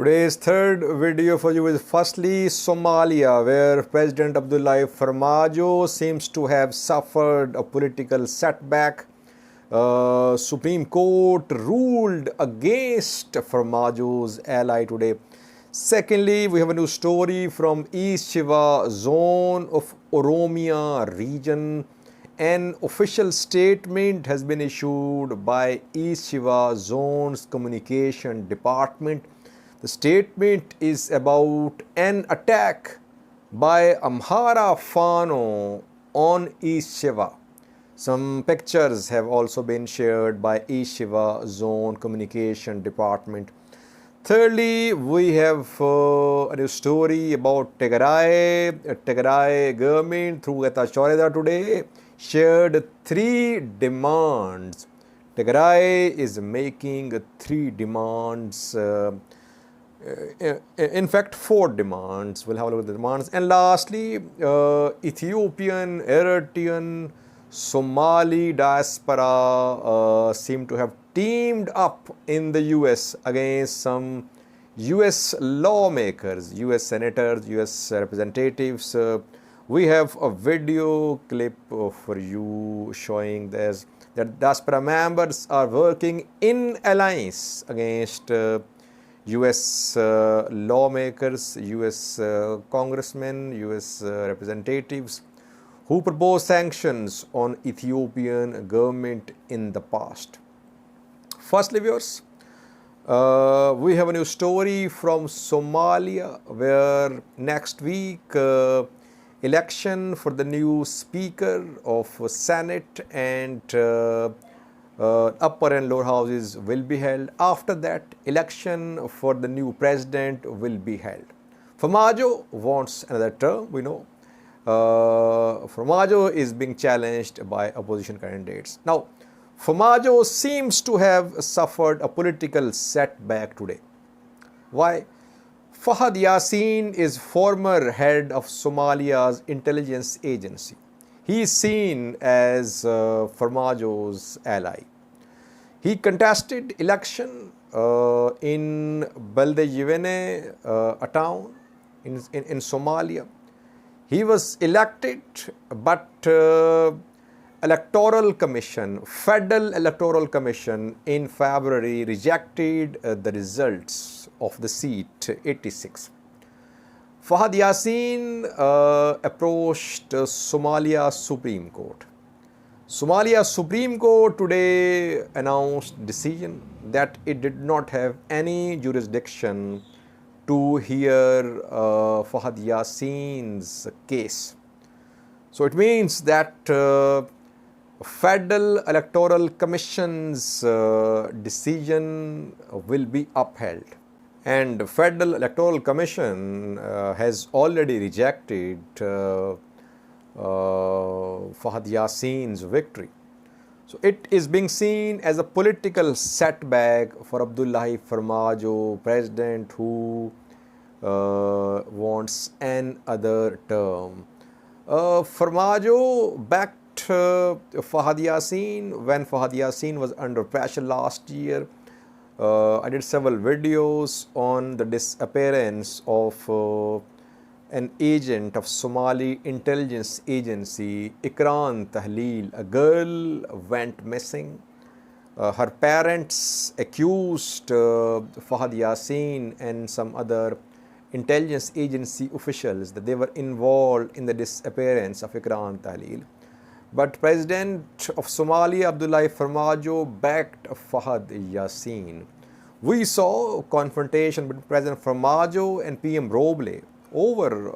Today's third video for you is firstly Somalia, where President Abdullahi Farmajo seems to have suffered a political setback. Supreme Court ruled against Farmajo's ally today. Secondly, we have a new story from East Shewa zone of Oromia region. An official statement has been issued by East Shewa zone's communication department. The statement is about an attack by Amhara Fano on East Shewa. Some pictures have also been shared by East Shewa Zone Communication Department. Thirdly, we have a new story about Tigray. Tigray government through Ethiopian today shared 3 demands. Tigray is making 3 demands. In fact, 4 demands. We'll have a look at the demands. And lastly, Ethiopian, Eritrean, Somali diaspora seem to have teamed up in the US against some US lawmakers, US senators, US representatives. We have a video clip for you showing this, that diaspora members are working in alliance against US lawmakers, US congressmen, US representatives who proposed sanctions on Ethiopian government in the past. Firstly, viewers, we have a new story from Somalia, where next week election for the new Speaker of Senate and upper and lower houses will be held. After that, election for the new president will be held. Farmajo wants another term, we know. Farmajo is being challenged by opposition candidates. Now, Farmajo seems to have suffered a political setback today. Why? Fahad Yassin is former head of Somalia's intelligence agency. He is seen as Farmajo's ally. He contested election in Beldejivene, a town in Somalia. He was elected, but Electoral Commission, Federal Electoral Commission in February rejected the results of the seat 86. Fahad Yassin approached Somalia Supreme Court. Somalia Supreme Court today announced decision that it did not have any jurisdiction to hear Fahad Yassin's case. So it means that Federal Electoral Commission's decision will be upheld. And the Federal Electoral Commission has already rejected Fahad Yassin's victory. So it is being seen as a political setback for Abdullahi Farmajo, president who wants another term. Farmajo backed Fahad Yassin when Fahad Yassin was under pressure last year. I did several videos on the disappearance of an agent of Somali intelligence agency, Ikran Tahlil. A girl went missing. Her parents accused Fahad Yassin and some other intelligence agency officials that they were involved in the disappearance of Ikran Tahlil. But President of Somalia, Abdullahi Farmajo, backed Fahad Yassin. We saw confrontation between President Farmajo and PM Roble over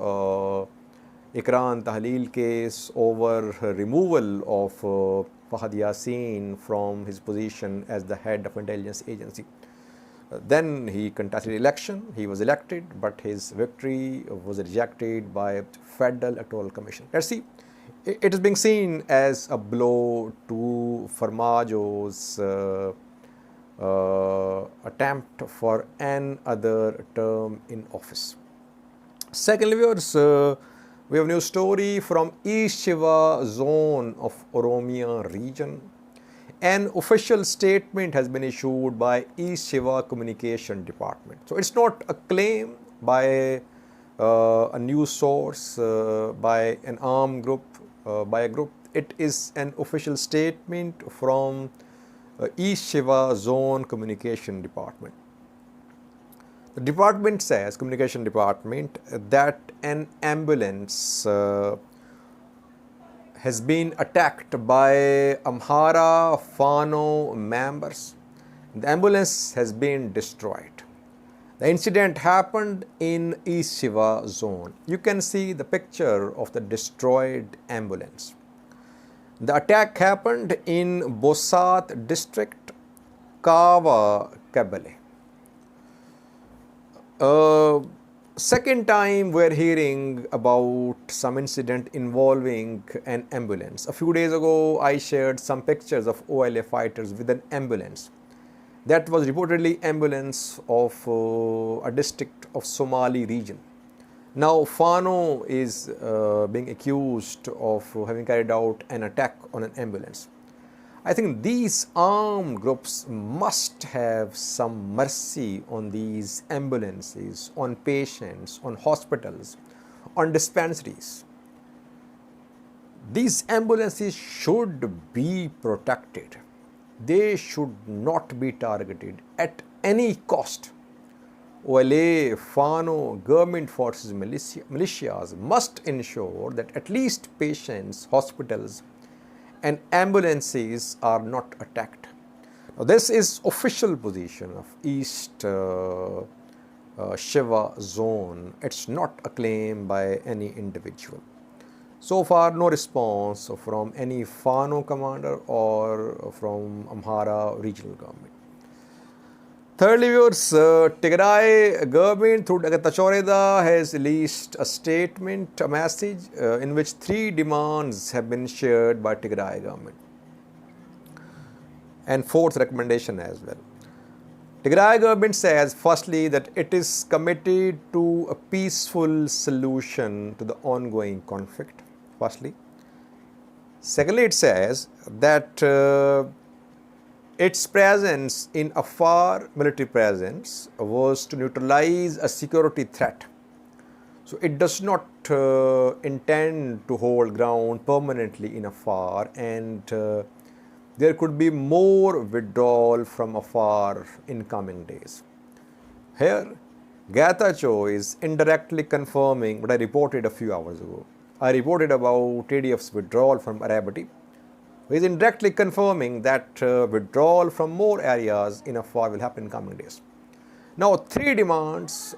Ikran Tahlil case, over removal of Fahad Yassin from his position as the head of intelligence agency. Then he contested election, he was elected, but his victory was rejected by Federal Electoral Commission. Let's see. It is being seen as a blow to Farmajo's attempt for another term in office. Secondly, viewers, we have a new story from East Shewa zone of Oromia region. an official statement has been issued by East Shewa Communication Department. So it's not a claim by a news source, by an armed group, by a group. It is an official statement from East Shewa Zone Communication Department. The department says, Communication Department, that an ambulance has been attacked by Amhara Fano members. The ambulance has been destroyed. The incident happened in East Shewa zone. You can see the picture of the destroyed ambulance. The attack happened in Bosat district, Kawa Kabale. Second time we are hearing about some incident involving an ambulance. A few days ago, I shared some pictures of OLA fighters with an ambulance. That was reportedly ambulance of a district of Somali region. Now Fano is being accused of having carried out an attack on an ambulance. I think these armed groups must have some mercy on these ambulances, on patients, on hospitals, on dispensaries. These ambulances should be protected. They should not be targeted at any cost. OLA, Fano, government forces, militias must ensure that at least patients, hospitals and ambulances are not attacked. Now, this is official position of East Shewa zone. It's not a claim by any individual. So far, no response from any Fano commander or from Amhara regional government. Thirdly, viewers, Tigray government through Getachew has released a statement, a message in which 3 demands have been shared by Tigray government. And 4th recommendation as well. Tigray government says, firstly, that it is committed to a peaceful solution to the ongoing conflict. Firstly. Secondly, it says that its presence in Afar, military presence, was to neutralize a security threat. So it does not intend to hold ground permanently in Afar, and there could be more withdrawal from Afar in coming days. Here, Getachew is indirectly confirming what I reported a few hours ago. I reported about TDF's withdrawal from Arabati. He is indirectly confirming that withdrawal from more areas in Afar will happen in coming days. Now, 3 demands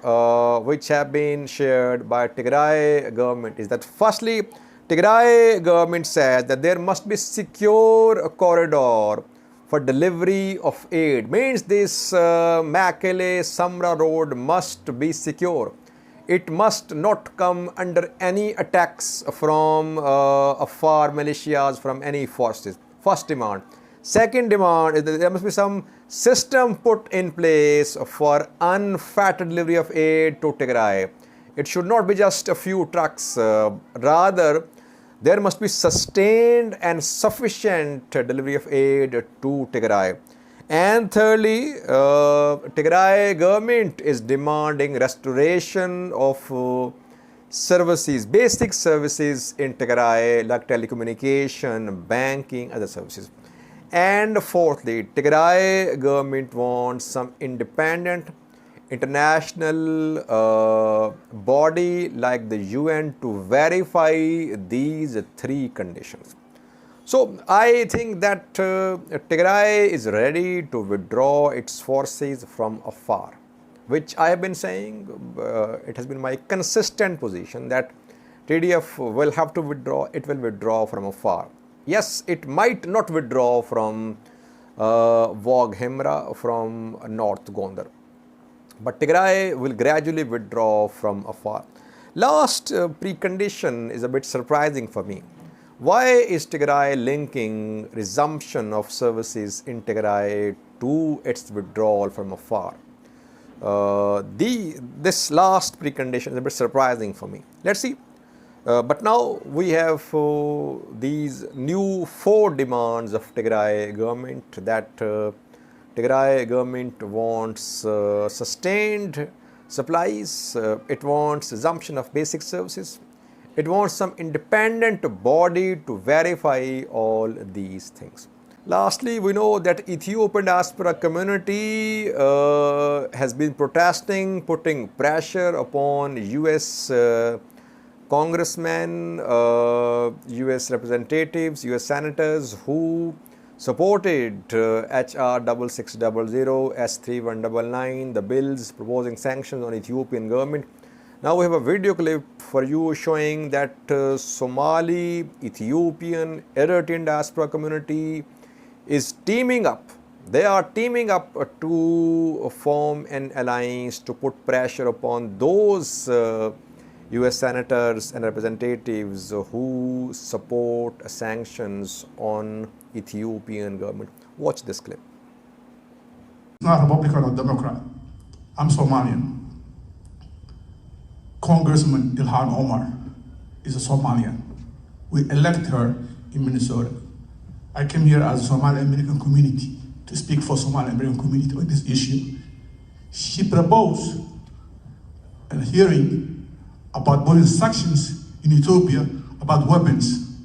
which have been shared by Tigray government is that firstly, Tigray government says that there must be secure corridor for delivery of aid. Means this Mekelle Samra road must be secure. It must not come under any attacks from Afar militias, from any forces. First demand. Second demand is that there must be some system put in place for unfettered delivery of aid to Tigray. It should not be just a few trucks. Rather, there must be sustained and sufficient delivery of aid to Tigray. And thirdly, Tigray government is demanding restoration of services, basic services in Tigray like telecommunication, banking, other services. And fourthly, Tigray government wants some independent international body like the UN to verify these 3 conditions. So, I think that Tigray is ready to withdraw its forces from Afar, which I have been saying, it has been my consistent position that TDF will have to withdraw, it will withdraw from Afar. Yes, it might not withdraw from Wog Himra, from North Gondar, but Tigray will gradually withdraw from Afar. Last precondition is a bit surprising for me. Why is Tigray linking resumption of services in Tigray to its withdrawal from Afar? This last precondition is a bit surprising for me. Let's see. But now we have these new 4 demands of Tigray government, that Tigray government wants sustained supplies, it wants resumption of basic services, it wants some independent body to verify all these things. Lastly, we know that Ethiopian diaspora community has been protesting, putting pressure upon US congressmen, US representatives, US senators who supported HR 6600, S3199, the bills proposing sanctions on Ethiopian government. Now we have a video clip for you showing that Somali, Ethiopian, Eritrean diaspora community is teaming up. They are teaming up to form an alliance to put pressure upon those US senators and representatives who support sanctions on Ethiopian government. Watch this clip. I'm not Republican or Democrat. I'm Somalian. Congressman Ilhan Omar is a Somalian. We elected her in Minnesota. I came here as a Somali American community to speak for Somali American community on this issue. She proposed a hearing about putting sanctions in Ethiopia about weapons,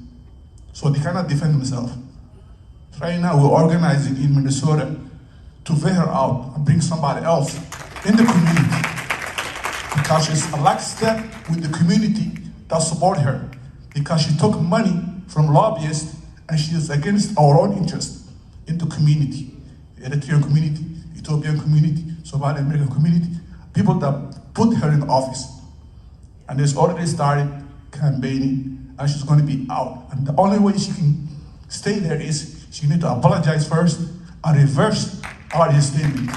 so they cannot defend themselves. Right now, we're organizing in Minnesota to veer her out and bring somebody else in the community, because she's a lockstep with the community that support her, because she took money from lobbyists and she is against our own interest in the community, Eritrean community, Ethiopian community, Somali American community, people that put her in office. And it's already started campaigning, and she's going to be out. And the only way she can stay there is she needs to apologize first and reverse our statement.